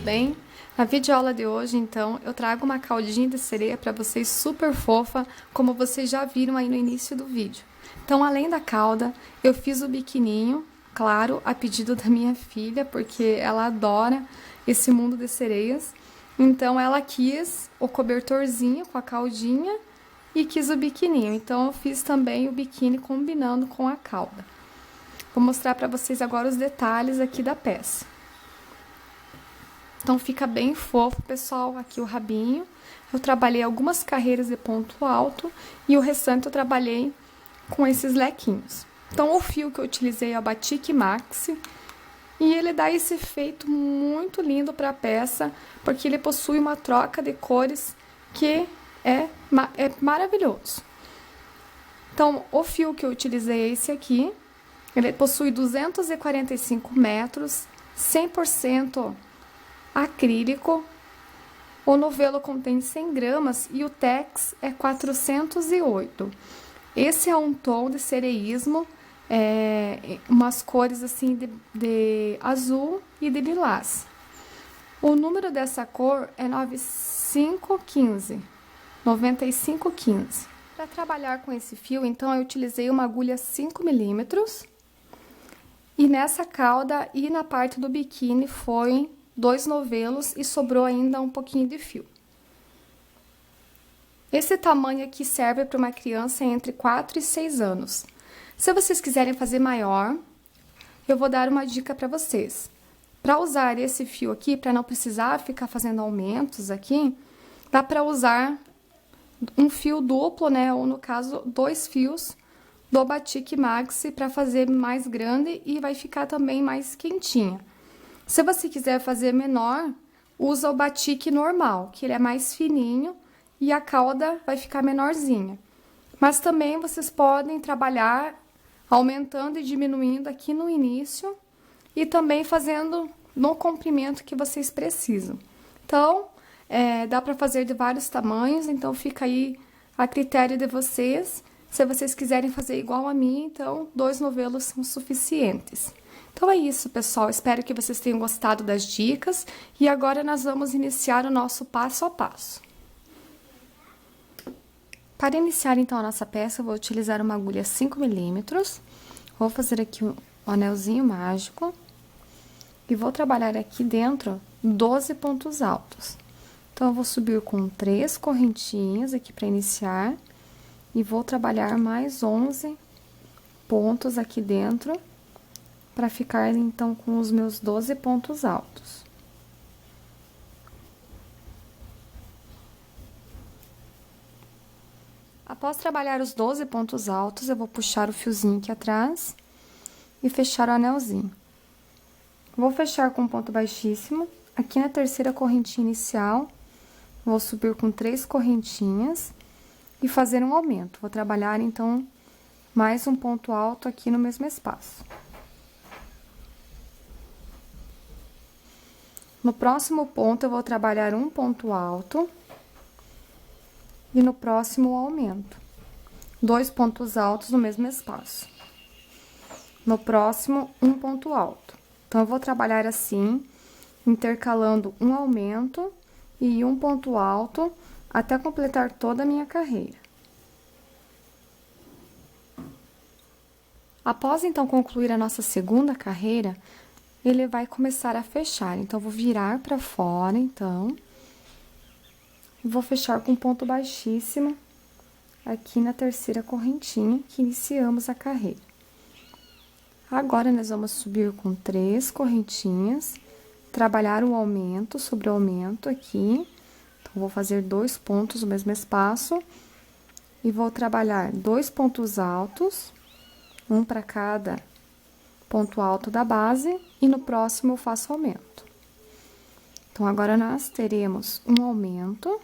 bem? Na videoaula de hoje, então, eu trago uma caldinha de sereia para vocês super fofa, como vocês já viram aí no início do vídeo. Então, além da cauda, eu fiz o biquininho, claro, a pedido da minha filha, porque ela adora esse mundo de sereias. Então, ela quis o cobertorzinho com a caldinha e quis o biquininho. Então, eu fiz também o biquíni combinando com a cauda. Vou mostrar para vocês agora os detalhes aqui da peça. Então, fica bem fofo, pessoal, aqui o rabinho. Eu trabalhei algumas carreiras de ponto alto e o restante eu trabalhei com esses lequinhos. Então, o fio que eu utilizei é o Batik Maxi e ele dá esse efeito muito lindo para a peça, porque ele possui uma troca de cores que é maravilhoso. Então, o fio que eu utilizei é esse aqui. Ele possui 245 metros, 100% acrílico. O novelo contém 100 gramas e o tex é 408. Esse é um tom de sereísmo, umas cores assim de azul e de lilás. O número dessa cor é 9515. Para trabalhar com esse fio, então, eu utilizei uma agulha 5 milímetros. E nessa cauda e na parte do biquíni foi 2 novelos e sobrou ainda um pouquinho de fio. Esse tamanho aqui serve para uma criança entre 4 e 6 anos. Se vocês quiserem fazer maior, eu vou dar uma dica para vocês. Para usar esse fio aqui, para não precisar ficar fazendo aumentos aqui, dá para usar um fio duplo, né? Ou no caso, 2 fios do Batik Maxi para fazer mais grande e vai ficar também mais quentinha. Se você quiser fazer menor, usa o Batik normal, que ele é mais fininho e a cauda vai ficar menorzinha. Mas também vocês podem trabalhar aumentando e diminuindo aqui no início e também fazendo no comprimento que vocês precisam. Então, dá para fazer de vários tamanhos, então fica aí a critério de vocês. Se vocês quiserem fazer igual a mim, então 2 novelos são suficientes. Então é isso, pessoal. Espero que vocês tenham gostado das dicas e agora nós vamos iniciar o nosso passo a passo. Para iniciar então a nossa peça, eu vou utilizar uma agulha 5 milímetros. Vou fazer aqui um anelzinho mágico e vou trabalhar aqui dentro 12 pontos altos. Então, eu vou subir com 3 correntinhas aqui para iniciar. E vou trabalhar mais 11 pontos aqui dentro, para ficar, então, com os meus 12 pontos altos. Após trabalhar os 12 pontos altos, eu vou puxar o fiozinho aqui atrás e fechar o anelzinho. Vou fechar com um ponto baixíssimo. Aqui na terceira correntinha inicial, vou subir com 3 correntinhas e fazer um aumento. Vou trabalhar, então, mais um ponto alto aqui no mesmo espaço. No próximo ponto, eu vou trabalhar um ponto alto e no próximo, o aumento. 2 pontos altos no mesmo espaço. No próximo, um ponto alto. Então, eu vou trabalhar assim, intercalando um aumento e um ponto alto, até completar toda a minha carreira. Após, então, concluir a nossa segunda carreira, ele vai começar a fechar. Então, eu vou virar para fora, então, e vou fechar com um ponto baixíssimo aqui na terceira correntinha que iniciamos a carreira. Agora, nós vamos subir com 3 correntinhas, trabalhar o aumento sobre o aumento aqui. Vou fazer 2 pontos no mesmo espaço e vou trabalhar 2 pontos altos, um para cada ponto alto da base, e no próximo eu faço aumento. Então, agora nós teremos um aumento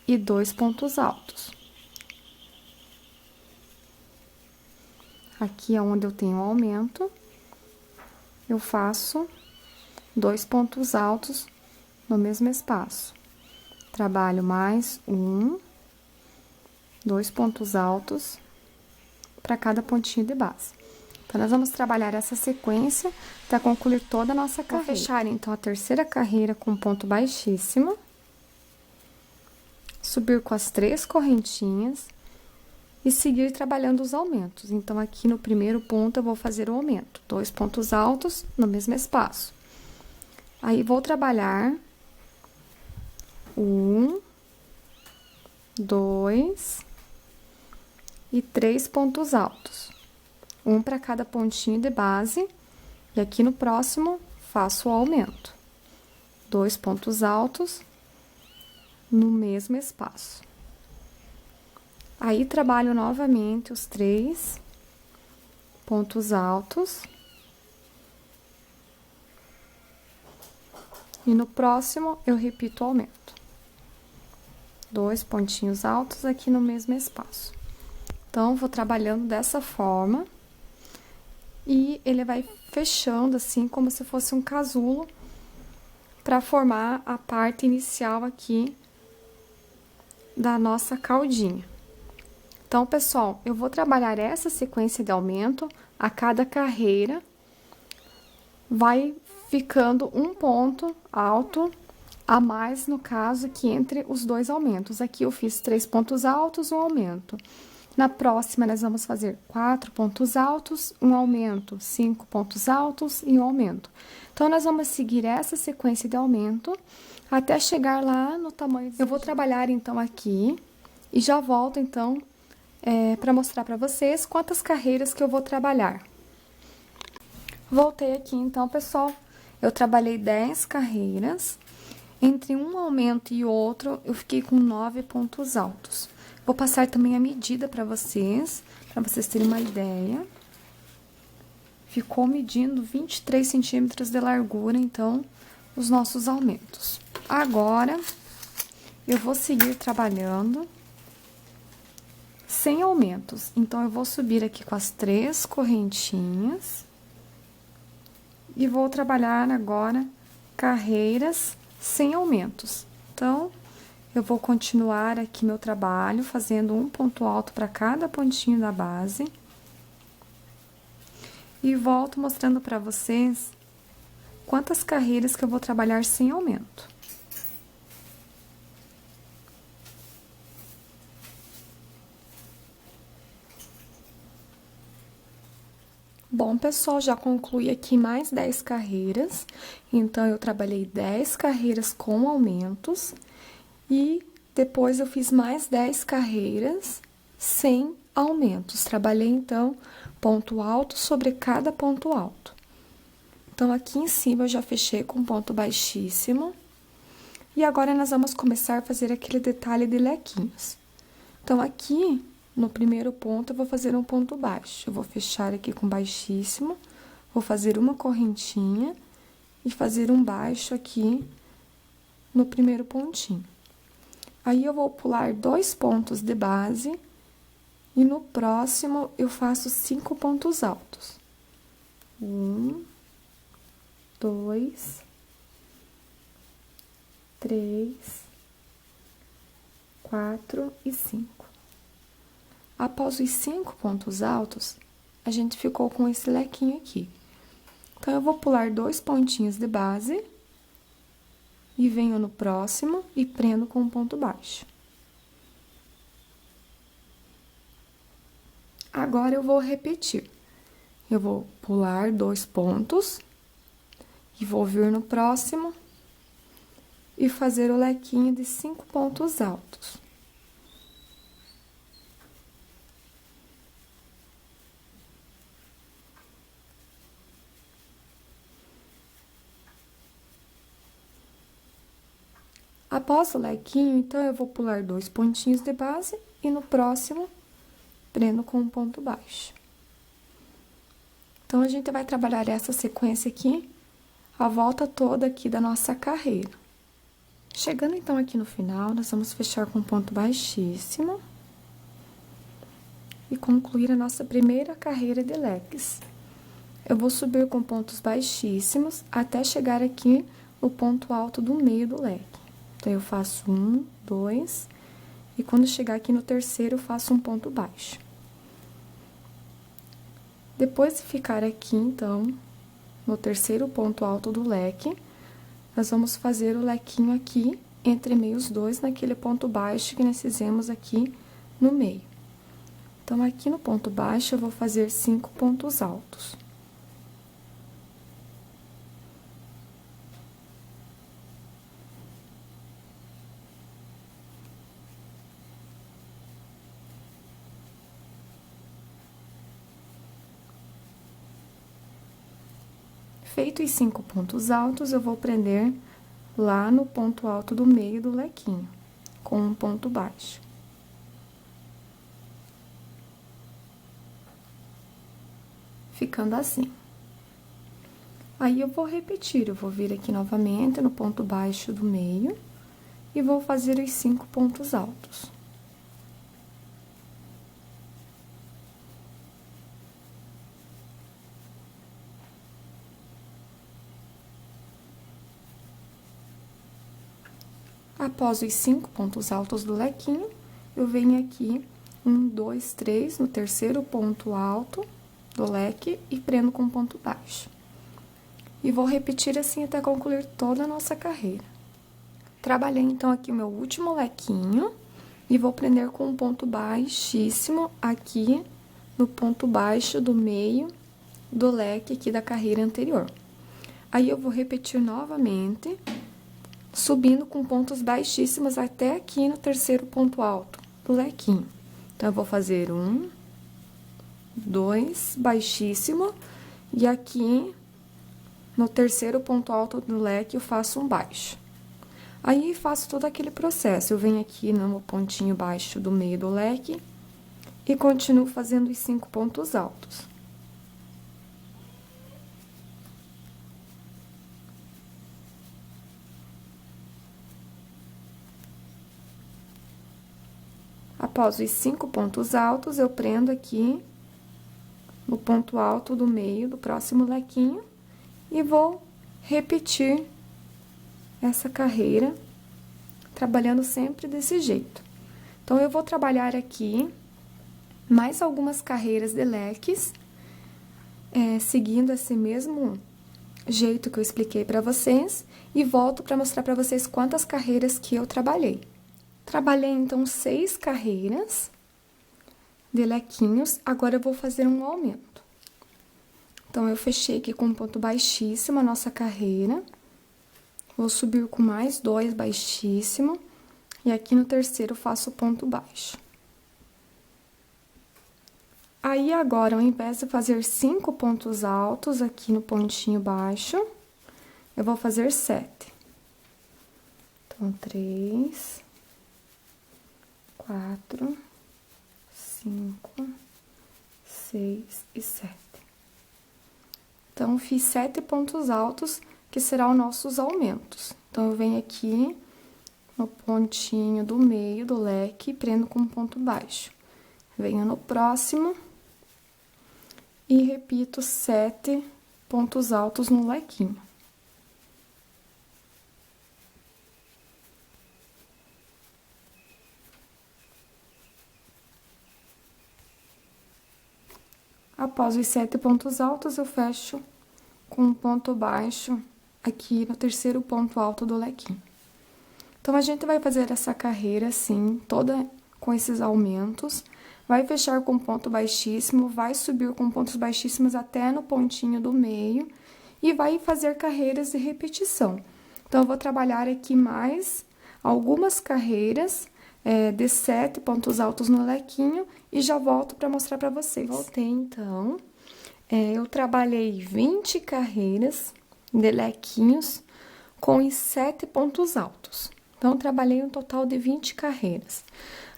e 2 pontos altos. Aqui é onde eu tenho aumento, eu faço 2 pontos altos no mesmo espaço. Trabalho mais 2 pontos altos para cada pontinho de base. Então, nós vamos trabalhar essa sequência para concluir toda a nossa carreira. Vou fechar, então, a terceira carreira com ponto baixíssimo. Subir com as 3 correntinhas e seguir trabalhando os aumentos. Então, aqui no primeiro ponto, eu vou fazer o aumento. 2 pontos altos no mesmo espaço. Aí, vou trabalhar 1, 2 e 3 pontos altos. Um para cada pontinho de base. E aqui no próximo, faço o aumento. 2 pontos altos no mesmo espaço. Aí, trabalho novamente os 3 pontos altos. E no próximo, eu repito o aumento. 2 pontinhos altos aqui no mesmo espaço. Então, vou trabalhando dessa forma. E ele vai fechando assim, como se fosse um casulo, para formar a parte inicial aqui da nossa caldinha. Então, pessoal, eu vou trabalhar essa sequência de aumento a cada carreira. Vai ficando um ponto alto a mais, no caso, aqui entre os 2 aumentos. Aqui eu fiz 3 pontos altos, um aumento. Na próxima, nós vamos fazer 4 pontos altos, um aumento, 5 pontos altos e um aumento. Então, nós vamos seguir essa sequência de aumento até chegar lá no tamanho. Eu vou trabalhar, então, aqui e já volto, então, para mostrar para vocês quantas carreiras que eu vou trabalhar. Voltei aqui, então, pessoal, eu trabalhei 10 carreiras. Entre um aumento e outro, eu fiquei com 9 pontos altos. Vou passar também a medida para vocês terem uma ideia. Ficou medindo 23 centímetros de largura, então, os nossos aumentos. Agora, eu vou seguir trabalhando sem aumentos. Então, eu vou subir aqui com as 3 correntinhas e vou trabalhar agora carreiras sem aumentos. Então, eu vou continuar aqui meu trabalho, fazendo um ponto alto para cada pontinho da base. E volto mostrando para vocês quantas carreiras que eu vou trabalhar sem aumento. Bom, pessoal, já concluí aqui mais 10 carreiras. Então, eu trabalhei 10 carreiras com aumentos. E depois eu fiz mais 10 carreiras sem aumentos. Trabalhei, então, ponto alto sobre cada ponto alto. Então, aqui em cima eu já fechei com ponto baixíssimo. E agora, nós vamos começar a fazer aquele detalhe de lequinhos. Então, aqui, no primeiro ponto, eu vou fazer um ponto baixo. Eu vou fechar aqui com baixíssimo, vou fazer uma correntinha e fazer um baixo aqui no primeiro pontinho. Aí, eu vou pular 2 pontos de base e no próximo eu faço 5 pontos altos. 1, 2, 3, 4 e 5. Após os 5 pontos altos, a gente ficou com esse lequinho aqui. Então, eu vou pular 2 pontinhos de base e venho no próximo e prendo com um ponto baixo. Agora, eu vou repetir. Eu vou pular 2 pontos e vou vir no próximo e fazer o lequinho de 5 pontos altos. Após o lequinho, então, eu vou pular 2 pontinhos de base e no próximo, prendo com um ponto baixo. Então, a gente vai trabalhar essa sequência aqui, a volta toda aqui da nossa carreira. Chegando, então, aqui no final, nós vamos fechar com ponto baixíssimo e concluir a nossa primeira carreira de leques. Eu vou subir com pontos baixíssimos até chegar aqui no ponto alto do meio do leque. Então, eu faço 1, 2, e quando chegar aqui no terceiro, eu faço um ponto baixo. Depois de ficar aqui, então, no terceiro ponto alto do leque, nós vamos fazer o lequinho aqui, entre meios dois, naquele ponto baixo que nós fizemos aqui no meio. Então, aqui no ponto baixo, eu vou fazer 5 pontos altos. Feito os 5 pontos altos, eu vou prender lá no ponto alto do meio do lequinho, com um ponto baixo. Ficando assim. Aí, eu vou repetir, eu vou vir aqui novamente no ponto baixo do meio e vou fazer os 5 pontos altos. Após os 5 pontos altos do lequinho, eu venho aqui, 1, 2, 3, no terceiro ponto alto do leque e prendo com ponto baixo. E vou repetir assim até concluir toda a nossa carreira. Trabalhei, então, aqui o meu último lequinho e vou prender com um ponto baixíssimo aqui no ponto baixo do meio do leque aqui da carreira anterior. Aí, eu vou repetir novamente, subindo com pontos baixíssimos até aqui no terceiro ponto alto do lequinho. Então, eu vou fazer 1, 2, baixíssimo, e aqui no terceiro ponto alto do leque eu faço um baixo. Aí, faço todo aquele processo, eu venho aqui no pontinho baixo do meio do leque e continuo fazendo os 5 pontos altos. Após os 5 pontos altos, eu prendo aqui no ponto alto do meio do próximo lequinho e vou repetir essa carreira, trabalhando sempre desse jeito. Então, eu vou trabalhar aqui mais algumas carreiras de leques, seguindo esse mesmo jeito que eu expliquei para vocês, e volto para mostrar para vocês quantas carreiras que eu trabalhei. Trabalhei, então, 6 carreiras de lequinhos, agora eu vou fazer um aumento. Então, eu fechei aqui com um ponto baixíssimo a nossa carreira, vou subir com mais 2 baixíssimo, e aqui no terceiro faço ponto baixo. Aí, agora, ao invés de fazer 5 pontos altos aqui no pontinho baixo, eu vou fazer 7. Então, 3, 4, 5, 6 e 7. Então, fiz 7 pontos altos, que serão os nossos aumentos. Então, eu venho aqui no pontinho do meio do leque e prendo com um ponto baixo. Venho no próximo e repito 7 pontos altos no lequinho. Após os 7 pontos altos, eu fecho com um ponto baixo aqui no terceiro ponto alto do lequinho. Então, a gente vai fazer essa carreira assim, toda com esses aumentos, vai fechar com ponto baixíssimo, vai subir com pontos baixíssimos até no pontinho do meio e vai fazer carreiras de repetição. Então, eu vou trabalhar aqui mais algumas carreiras de 7 pontos altos no lequinho e já volto para mostrar para vocês. Voltei, então, eu trabalhei 20 carreiras de lequinhos com os 7 pontos altos. Então, trabalhei um total de 20 carreiras.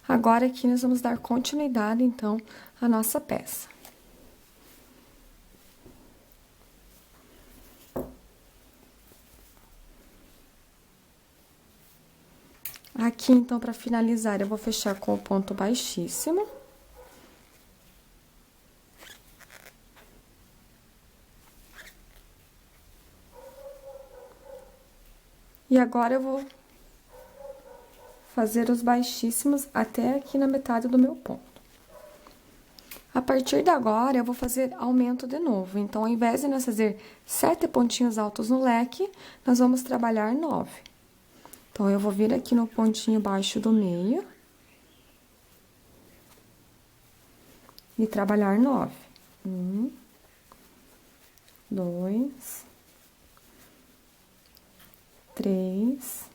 Agora, aqui, nós vamos dar continuidade, então, à nossa peça. Aqui, então, para finalizar, eu vou fechar com o ponto baixíssimo. E agora, eu vou fazer os baixíssimos até aqui na metade do meu ponto. A partir de agora, eu vou fazer aumento de novo. Então, ao invés de nós fazer 7 pontinhos altos no leque, nós vamos trabalhar 9. Então, eu vou vir aqui no pontinho baixo do meio e trabalhar 9. 1, 2, 3,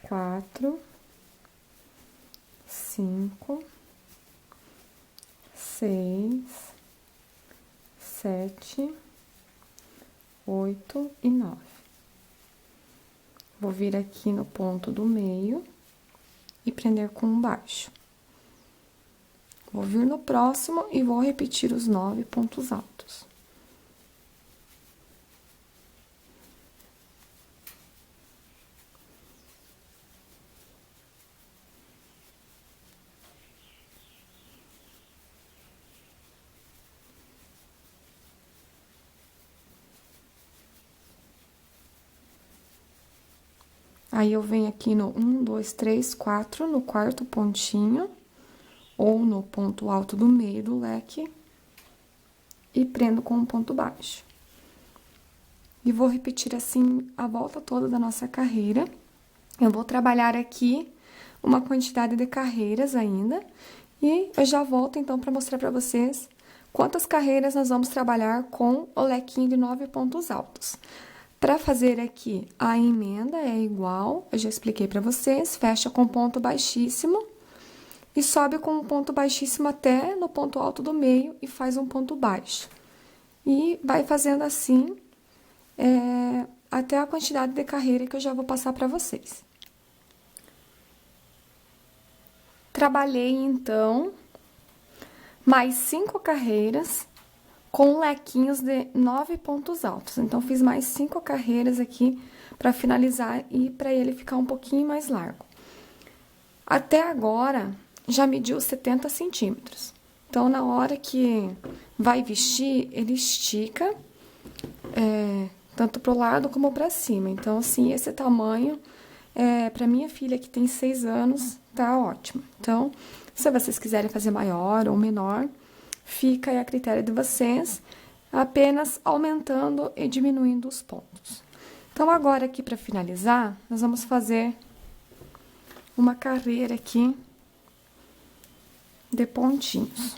4, 5, 6, 7, 8 e 9. Vou vir aqui no ponto do meio e prender com um baixo. Vou vir no próximo e vou repetir os 9 pontos altos. Aí, eu venho aqui no 1, 2, 3, 4, no quarto pontinho, ou no ponto alto do meio do leque, e prendo com um ponto baixo. E vou repetir assim a volta toda da nossa carreira. Eu vou trabalhar aqui uma quantidade de carreiras ainda, e eu já volto então para mostrar para vocês quantas carreiras nós vamos trabalhar com o lequinho de 9 pontos altos. Para fazer aqui, a emenda é igual, eu já expliquei para vocês, fecha com ponto baixíssimo e sobe com um ponto baixíssimo até no ponto alto do meio e faz um ponto baixo. E vai fazendo assim, até a quantidade de carreira que eu já vou passar para vocês. Trabalhei, então, mais 5 carreiras com lequinhos de 9 pontos altos. Então, fiz mais 5 carreiras aqui para finalizar e para ele ficar um pouquinho mais largo. Até agora, já mediu 70 centímetros. Então, na hora que vai vestir, ele estica, tanto pro lado como para cima. Então, assim, esse tamanho, para minha filha que tem 6 anos, tá ótimo. Então, se vocês quiserem fazer maior ou menor, fica aí a critério de vocês, apenas aumentando e diminuindo os pontos. Então, agora aqui para finalizar, nós vamos fazer uma carreira aqui de pontinhos.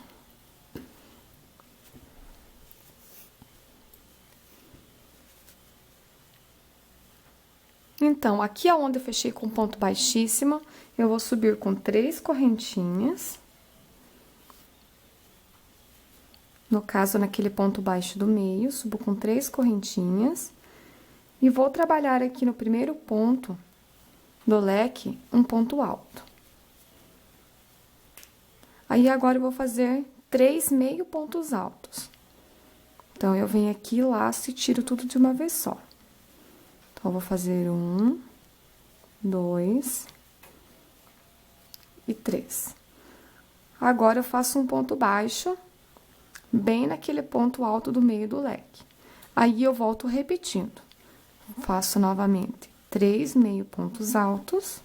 Então, aqui aonde eu fechei com ponto baixíssimo, eu vou subir com 3 correntinhas. No caso, naquele ponto baixo do meio, subo com 3 correntinhas. E vou trabalhar aqui no primeiro ponto do leque, um ponto alto. Aí, agora, eu vou fazer 3 meio pontos altos. Então, eu venho aqui, laço e tiro tudo de uma vez só. Então, eu vou fazer 1, 2 e 3. Agora, eu faço um ponto baixo, bem naquele ponto alto do meio do leque. Aí, eu volto repetindo. Faço novamente 3 meio pontos altos.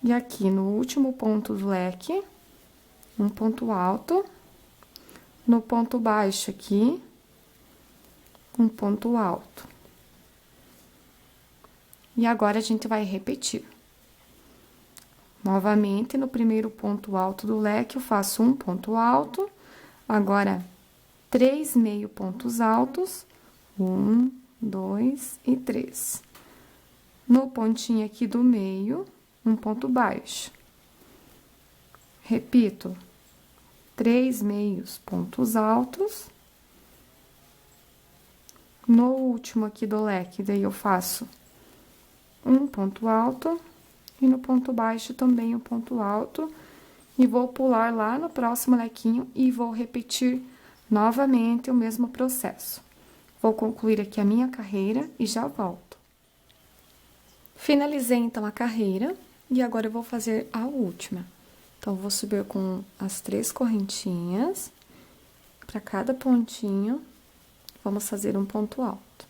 E aqui, no último ponto do leque, um ponto alto. No ponto baixo aqui, um ponto alto. E agora, a gente vai repetir. Novamente, no primeiro ponto alto do leque, eu faço um ponto alto. Agora, 3 meio pontos altos. 1, 2 e 3. No pontinho aqui do meio, um ponto baixo. Repito, 3 meios pontos altos. No último aqui do leque, daí eu faço um ponto alto. E no ponto baixo também um ponto alto. E vou pular lá no próximo lequinho e vou repetir novamente o mesmo processo. Vou concluir aqui a minha carreira e já volto. Finalizei, então, a carreira e agora eu vou fazer a última. Então, vou subir com as 3 correntinhas. Para cada pontinho, vamos fazer um ponto alto.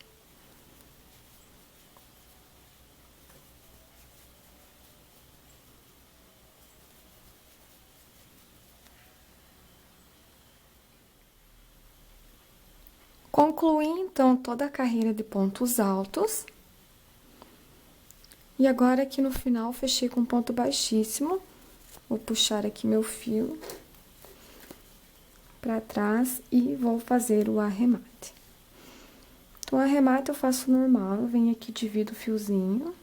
Concluí, então, toda a carreira de pontos altos. E agora, aqui no final, fechei com ponto baixíssimo. Vou puxar aqui meu fio pra trás e vou fazer o arremate. Então, o arremate eu faço normal, eu venho aqui, divido o fiozinho.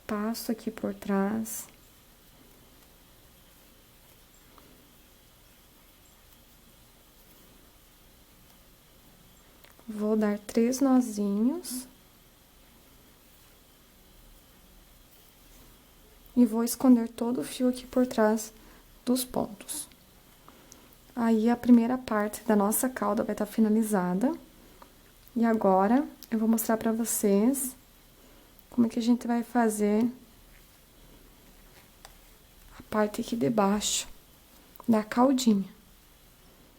Passo aqui por trás. Vou dar 3 nozinhos. E vou esconder todo o fio aqui por trás dos pontos. Aí, a primeira parte da nossa cauda vai estar finalizada. E agora, eu vou mostrar pra vocês como é que a gente vai fazer a parte aqui de baixo da caudinha.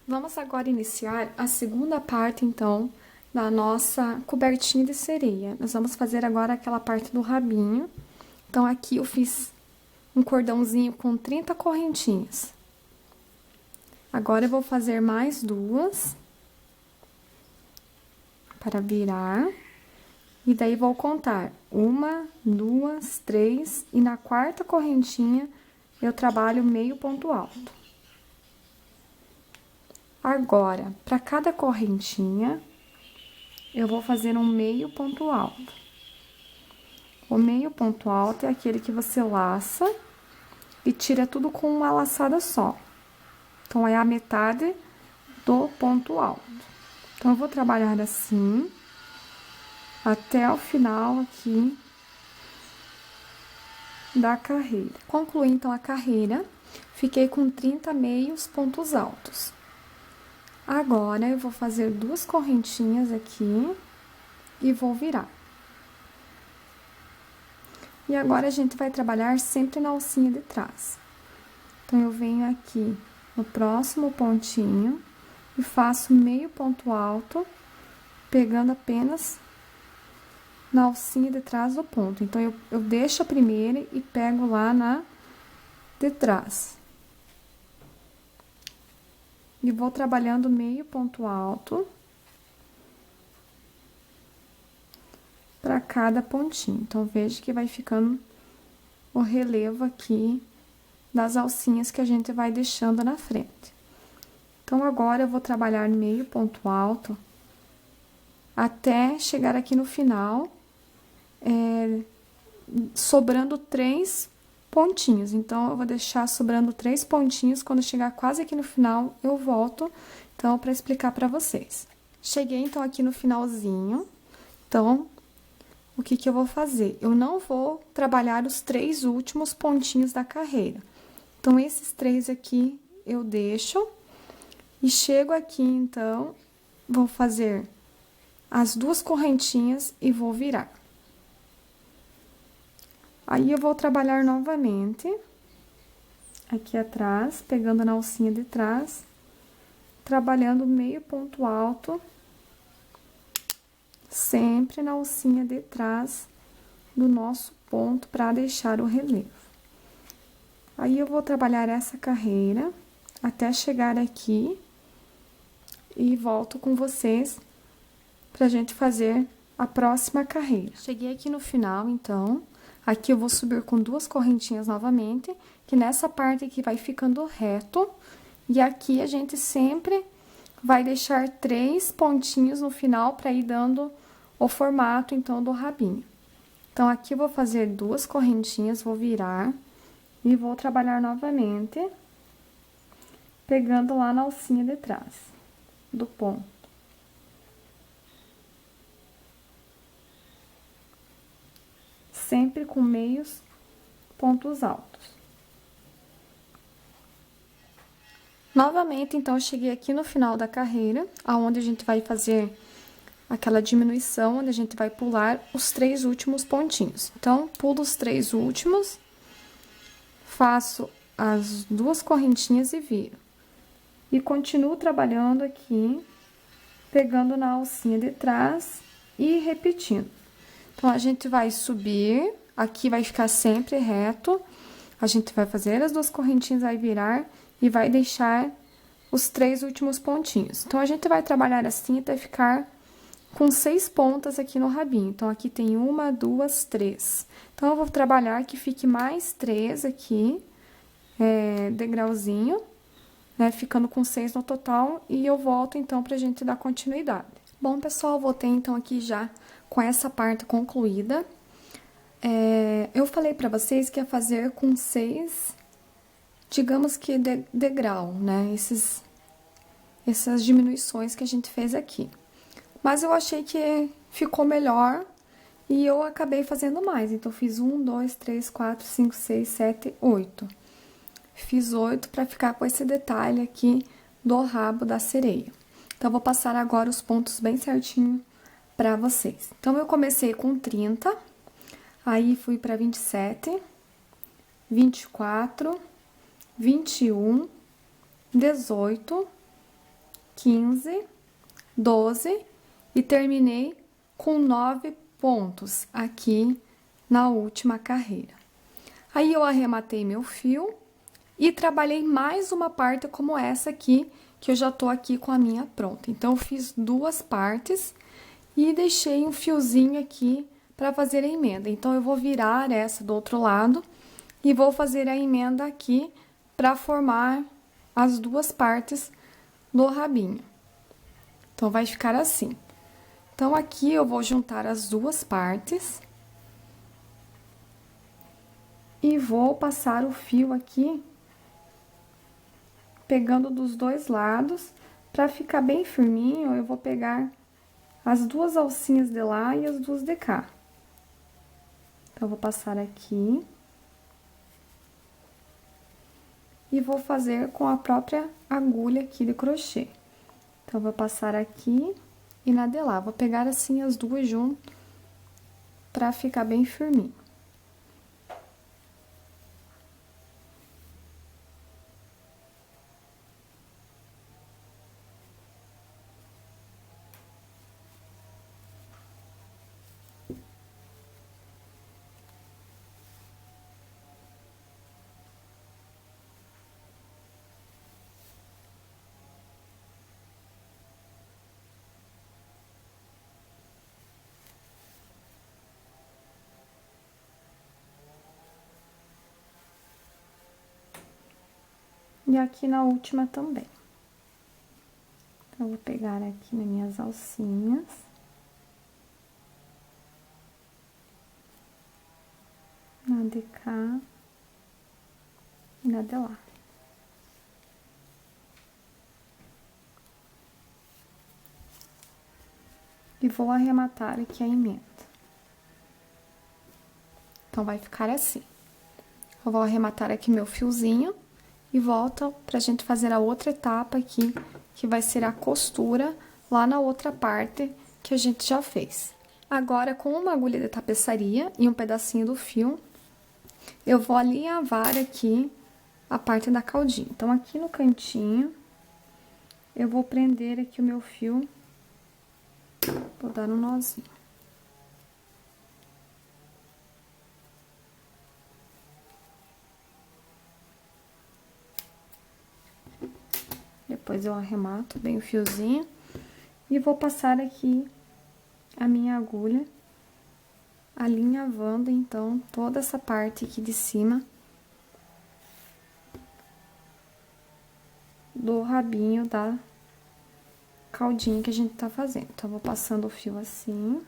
Vamos agora iniciar a segunda parte, então, da nossa cobertinha de sereia. Nós vamos fazer agora aquela parte do rabinho. Então, aqui eu fiz um cordãozinho com 30 correntinhas. Agora, eu vou fazer mais 2 para virar. E daí, vou contar 1, 2, 3, e na 4ª correntinha, eu trabalho meio ponto alto. Agora, para cada correntinha, eu vou fazer um meio ponto alto. O meio ponto alto é aquele que você laça e tira tudo com uma laçada só. Então, é a metade do ponto alto. Então, eu vou trabalhar assim, até o final aqui da carreira. Concluí, então, a carreira, fiquei com 30 meios pontos altos. Agora, eu vou fazer 2 correntinhas aqui e vou virar. E agora, a gente vai trabalhar sempre na alcinha de trás. Então, eu venho aqui no próximo pontinho e faço meio ponto alto, pegando apenas na alcinha de trás do ponto. Então, eu deixo a primeira e pego lá na de trás. E vou trabalhando meio ponto alto para cada pontinho. Então, veja que vai ficando o relevo aqui das alcinhas que a gente vai deixando na frente. Então, agora, eu vou trabalhar meio ponto alto até chegar aqui no final, sobrando 3 pontinhos. Então, eu vou deixar sobrando 3 pontinhos. Quando chegar quase aqui no final, eu volto, então, para explicar para vocês. Cheguei, então, aqui no finalzinho. Então, o que que eu vou fazer? Eu não vou trabalhar os 3 últimos pontinhos da carreira. Então, esses 3 aqui, eu deixo. E chego aqui, então, vou fazer as 2 correntinhas e vou virar. Aí, eu vou trabalhar novamente, aqui atrás, pegando na alcinha de trás, trabalhando meio ponto alto, sempre na alcinha de trás do nosso ponto, para deixar o relevo. Aí, eu vou trabalhar essa carreira até chegar aqui e volto com vocês pra gente fazer a próxima carreira. Cheguei aqui no final, então, aqui eu vou subir com 2 correntinhas novamente, que nessa parte aqui vai ficando reto, e aqui a gente sempre vai deixar 3 pontinhos no final para ir dando o formato, então, do rabinho. Então, aqui eu vou fazer 2 correntinhas, vou virar e vou trabalhar novamente, pegando lá na alcinha de trás do ponto. Sempre com meios pontos altos. Novamente, então, eu cheguei aqui no final da carreira, aonde a gente vai fazer aquela diminuição, onde a gente vai pular os 3 últimos pontinhos. Então, pulo os 3 últimos, faço as 2 correntinhas e viro. E continuo trabalhando aqui, pegando na alcinha de trás e repetindo. Então, a gente vai subir, aqui vai ficar sempre reto, a gente vai fazer as 2 correntinhas, vai virar e vai deixar os 3 últimos pontinhos. Então, a gente vai trabalhar assim até ficar com 6 pontas aqui no rabinho. Então, aqui tem 1, 2, 3. Então, eu vou trabalhar que fique mais 3 aqui, degrauzinho, né? Ficando com 6 no total, e eu volto, então, pra gente dar continuidade. Bom, pessoal, voltei, então, aqui já com essa parte concluída. Eu falei pra vocês que ia fazer com 6, digamos que degrau, né? Essas diminuições que a gente fez aqui. Mas eu achei que ficou melhor e eu acabei fazendo mais. Então, fiz 1, 2, 3, 4, 5, 6, 7, 8. Fiz 8 para ficar com esse detalhe aqui do rabo da sereia. Então, eu vou passar agora os pontos bem certinho para vocês. Então, eu comecei com 30, aí fui para 27, 24, 21, 18, 15, 12 e terminei com 9 pontos aqui na última carreira. Aí, eu arrematei meu fio e trabalhei mais uma parte como essa aqui, que eu já tô aqui com a minha pronta. Então, eu fiz 2 partes e deixei um fiozinho aqui para fazer a emenda. Então, eu vou virar essa do outro lado e vou fazer a emenda aqui para formar as 2 partes do rabinho. Então, vai ficar assim. Então, aqui eu vou juntar as 2 partes e vou passar o fio aqui, pegando dos 2 lados, para ficar bem firminho. Eu vou pegar as 2 alcinhas de lá e as 2 de cá. Então, eu vou passar aqui e vou fazer com a própria agulha aqui de crochê. Então, eu vou passar aqui e na de lá. Vou pegar assim as 2 juntas para ficar bem firminho. E aqui na última também. Então, eu vou pegar aqui nas minhas alcinhas. Na de cá e na de lá. E vou arrematar aqui a emenda. Então, vai ficar assim. Eu vou arrematar aqui meu fiozinho e volto pra gente fazer a outra etapa aqui, que vai ser a costura lá na outra parte que a gente já fez. Agora, com uma agulha de tapeçaria e um pedacinho do fio, eu vou alinhavar aqui a parte da caldinha. Então, aqui no cantinho, eu vou prender aqui o meu fio, vou dar um nozinho. Depois eu arremato bem o fiozinho e vou passar aqui a minha agulha, alinhavando, então, toda essa parte aqui de cima do rabinho da caldinha que a gente tá fazendo. Então, eu vou passando o fio assim.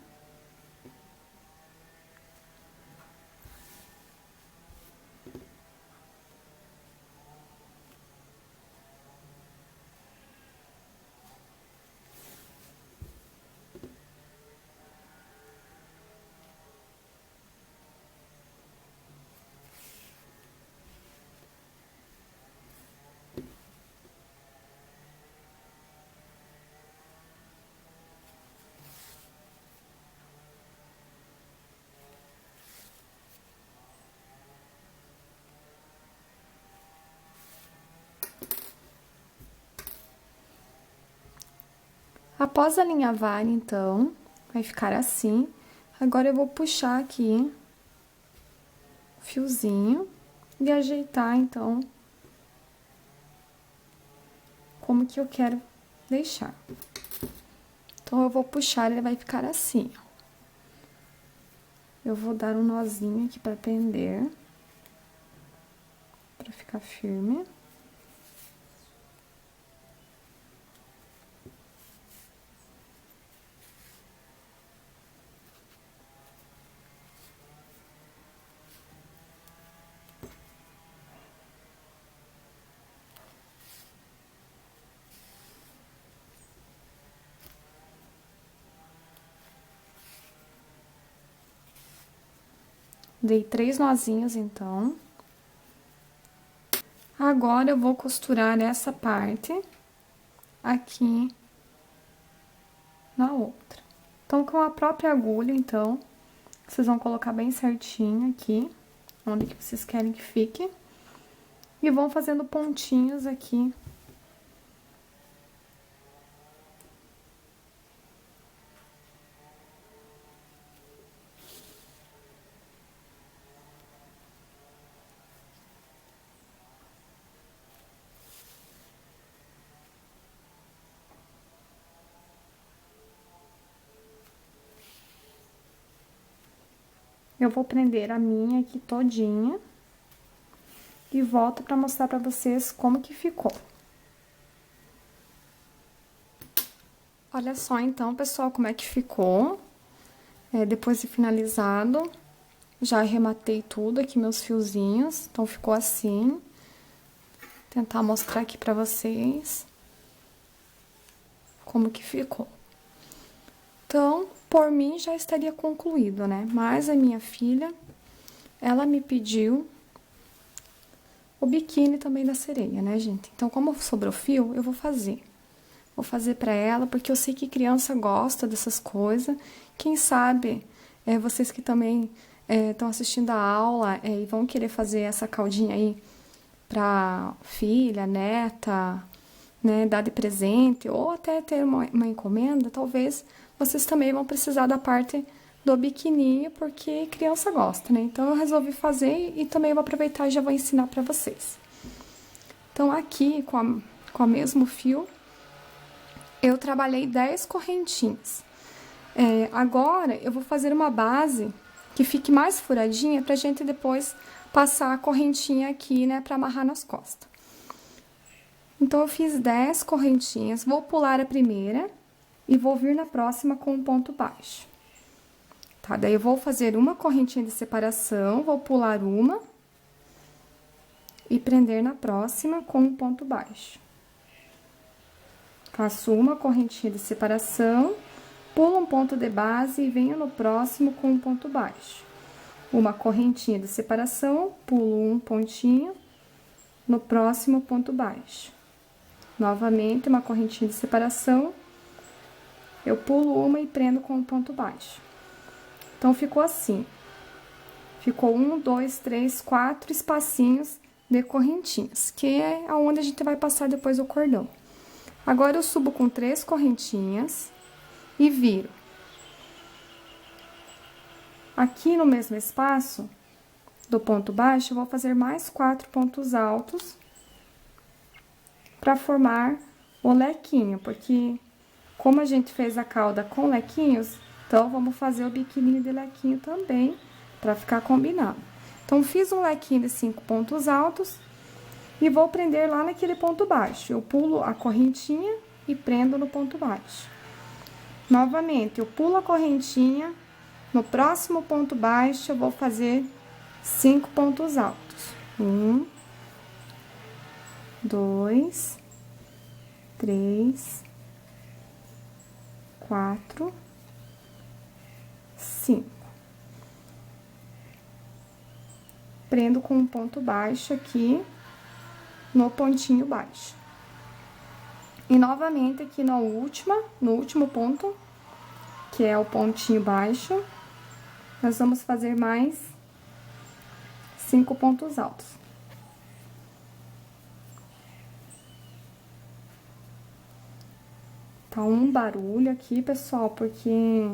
Após alinhavar, então, vai ficar assim. Agora, eu vou puxar aqui o fiozinho e ajeitar, então, como que eu quero deixar. Então, eu vou puxar, ele vai ficar assim, ó. Eu vou dar um nozinho aqui pra prender, pra ficar firme. Dei 3 nozinhos, então. Agora, eu vou costurar essa parte aqui na outra. Então, com a própria agulha, então, vocês vão colocar bem certinho aqui, onde que vocês querem que fique. E vão fazendo pontinhos aqui. Eu vou prender a minha aqui todinha. E volto pra mostrar pra vocês como que ficou. Olha só, então, pessoal, como é que ficou. Depois de finalizado, já arrematei tudo aqui, meus fiozinhos. Então, ficou assim. Vou tentar mostrar aqui pra vocês como que ficou. Então, por mim, já estaria concluído, né? Mas a minha filha, ela me pediu o biquíni também da sereia, né, gente? Então, como sobrou fio, eu vou fazer. Vou fazer pra ela, porque eu sei que criança gosta dessas coisas. Quem sabe, vocês que também estão assistindo a aula e vão querer fazer essa caldinha aí pra filha, neta, né, dar de presente, ou até ter uma encomenda, talvez vocês também vão precisar da parte do biquininho, porque criança gosta, né? Então, eu resolvi fazer e também vou aproveitar e já vou ensinar pra vocês. Então, aqui, com o mesmo fio, eu trabalhei 10 correntinhas. Agora, eu vou fazer uma base que fique mais furadinha pra gente depois passar a correntinha aqui, né, pra amarrar nas costas. Então, eu fiz 10 correntinhas, vou pular a primeira e vou vir na próxima com um ponto baixo. Tá? Daí, eu vou fazer uma correntinha de separação, vou pular uma e prender na próxima com um ponto baixo. Faço uma correntinha de separação, pulo um ponto de base e venho no próximo com um ponto baixo. Uma correntinha de separação, pulo um pontinho, no próximo ponto baixo. Novamente, uma correntinha de separação, eu pulo uma e prendo com um ponto baixo. Então, ficou assim. Ficou 1, 2, 3, 4 espacinhos de correntinhas, que é aonde a gente vai passar depois o cordão. Agora, eu subo com 3 correntinhas e viro. Aqui no mesmo espaço do ponto baixo, eu vou fazer mais 4 pontos altos para formar o lequinho, porque como a gente fez a cauda com lequinhos, então, vamos fazer o biquininho de lequinho também, para ficar combinado. Então, fiz um lequinho de 5 pontos altos e vou prender lá naquele ponto baixo. Eu pulo a correntinha e prendo no ponto baixo. Novamente, eu pulo a correntinha, no próximo ponto baixo, eu vou fazer 5 pontos altos. 1, 2, 3, 4, 5. Prendo com um ponto baixo aqui no pontinho baixo. E novamente aqui no último ponto, que é o pontinho baixo, nós vamos fazer mais 5 pontos altos. Tá um barulho aqui, pessoal, porque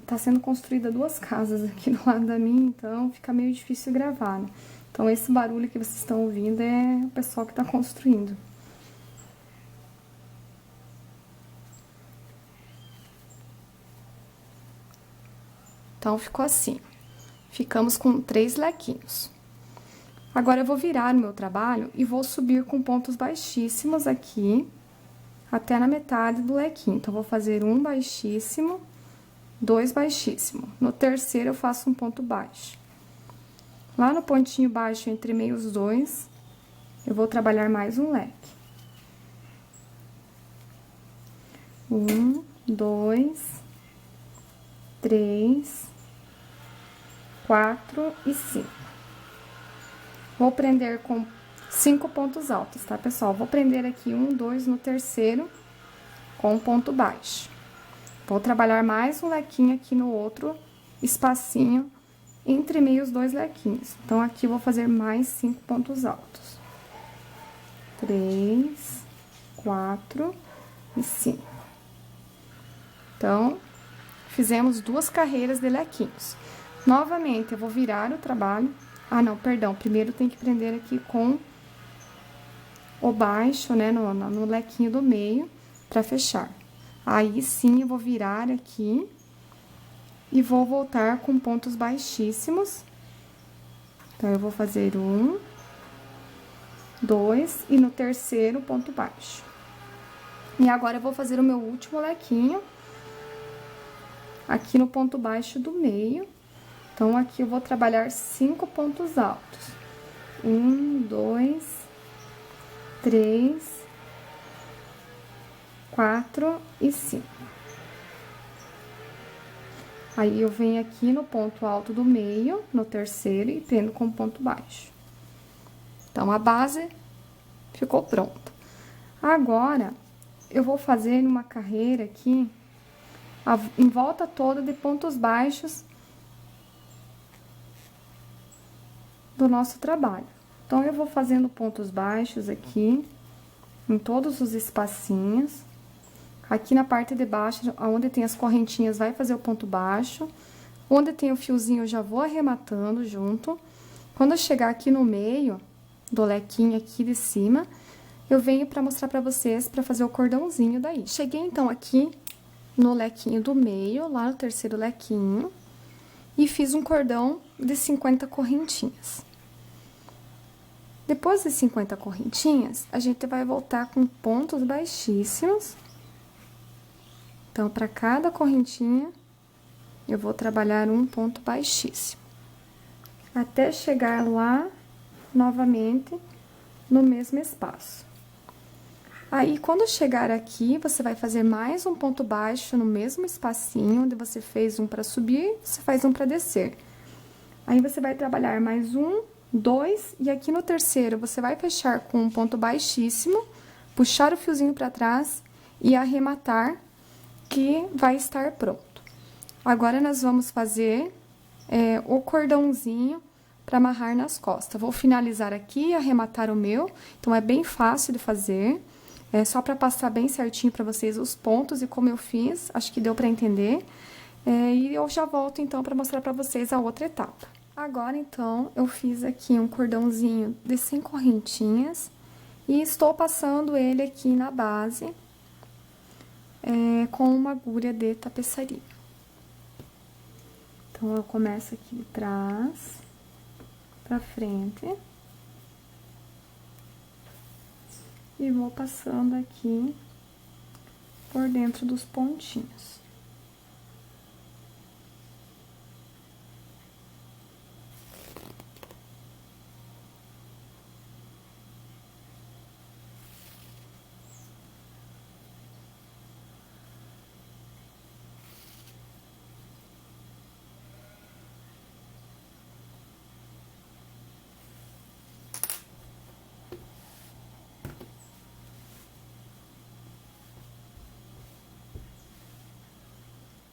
tá sendo construída 2 casas aqui do lado da minha, então fica meio difícil gravar, né? Então, esse barulho que vocês estão ouvindo é o pessoal que tá construindo. Então, ficou assim. Ficamos com 3 lequinhos. Agora, eu vou virar o meu trabalho e vou subir com pontos baixíssimos aqui, até na metade do lequinho. Então, vou fazer um baixíssimo, 2 baixíssimo. No terceiro, eu faço um ponto baixo. Lá no pontinho baixo, entre meio os dois, eu vou trabalhar mais um leque. 1, 2, 3, 4 e 5. Vou prender com 5 pontos altos, tá, pessoal? Vou prender aqui 1, 2 no terceiro com um ponto baixo. Vou trabalhar mais um lequinho aqui no outro espacinho entre meio os 2 lequinhos. Então, aqui eu vou fazer mais 5 pontos altos. 3, 4 e 5. Então, fizemos 2 carreiras de lequinhos. Novamente, eu vou virar o trabalho. Ah, não, perdão. Primeiro tem que prender aqui com o baixo, né, no lequinho do meio, pra fechar. Aí, sim, eu vou virar aqui e vou voltar com pontos baixíssimos. Então, eu vou fazer 1, 2 e no terceiro, ponto baixo. E agora, eu vou fazer o meu último lequinho aqui no ponto baixo do meio. Então, aqui eu vou trabalhar 5 pontos altos. 1, 2, 3, 4 e 5. Aí, eu venho aqui no ponto alto do meio, no terceiro, e prendo com ponto baixo. Então, a base ficou pronta. Agora, eu vou fazer uma carreira aqui, em volta toda de pontos baixos do nosso trabalho. Então, eu vou fazendo pontos baixos aqui, em todos os espacinhos. Aqui na parte de baixo, onde tem as correntinhas, vai fazer o ponto baixo. Onde tem o fiozinho, eu já vou arrematando junto. Quando eu chegar aqui no meio do lequinho aqui de cima, eu venho pra mostrar pra vocês, pra fazer o cordãozinho daí. Cheguei, então, aqui no lequinho do meio, lá no terceiro lequinho, e fiz um cordão de 50 correntinhas. Depois de 50 correntinhas, a gente vai voltar com pontos baixíssimos. Então, para cada correntinha, eu vou trabalhar um ponto baixíssimo. Até chegar lá, novamente, no mesmo espaço. Aí, quando chegar aqui, você vai fazer mais um ponto baixo no mesmo espacinho, onde você fez um para subir, você faz um para descer. Aí, você vai trabalhar mais um, 2, e aqui no terceiro, você vai fechar com um ponto baixíssimo, puxar o fiozinho para trás e arrematar, que vai estar pronto. Agora, nós vamos fazer o cordãozinho para amarrar nas costas. Vou finalizar aqui e arrematar o meu, então, é bem fácil de fazer. É só para passar bem certinho para vocês os pontos e como eu fiz, acho que deu para entender. E eu já volto, então, para mostrar para vocês a outra etapa. Agora, então, eu fiz aqui um cordãozinho de 100 correntinhas e estou passando ele aqui na base com uma agulha de tapeçaria. Então, eu começo aqui de trás pra frente. E vou passando aqui por dentro dos pontinhos.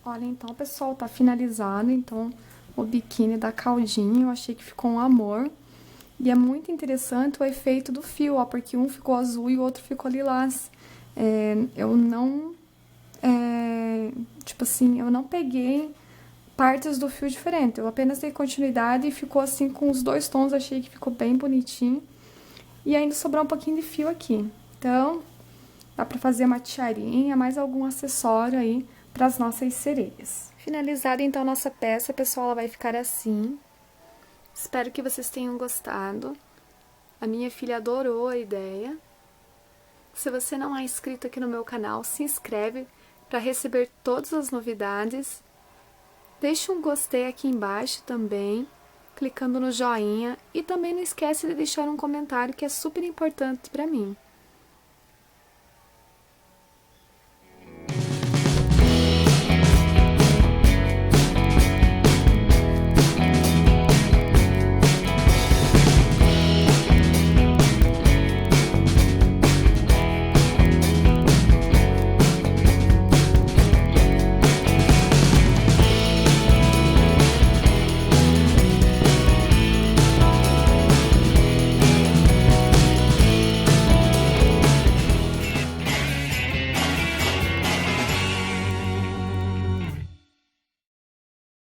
Olha, então, pessoal, tá finalizado, então, o biquíni da Caldinho, eu achei que ficou um amor. E é muito interessante o efeito do fio, ó, porque um ficou azul e o outro ficou lilás. Eu não, tipo assim, eu não peguei partes do fio diferente, eu apenas dei continuidade e ficou assim com os 2 tons, achei que ficou bem bonitinho. E ainda sobrou um pouquinho de fio aqui, então, dá pra fazer uma tiarinha, mais algum acessório aí, para as nossas sereias. Finalizada então nossa peça, pessoal, ela vai ficar assim. Espero que vocês tenham gostado. A minha filha adorou a ideia. Se você não é inscrito aqui no meu canal, se inscreve para receber todas as novidades. Deixe um gostei aqui embaixo também, clicando no joinha, e também não esquece de deixar um comentário, que é super importante para mim.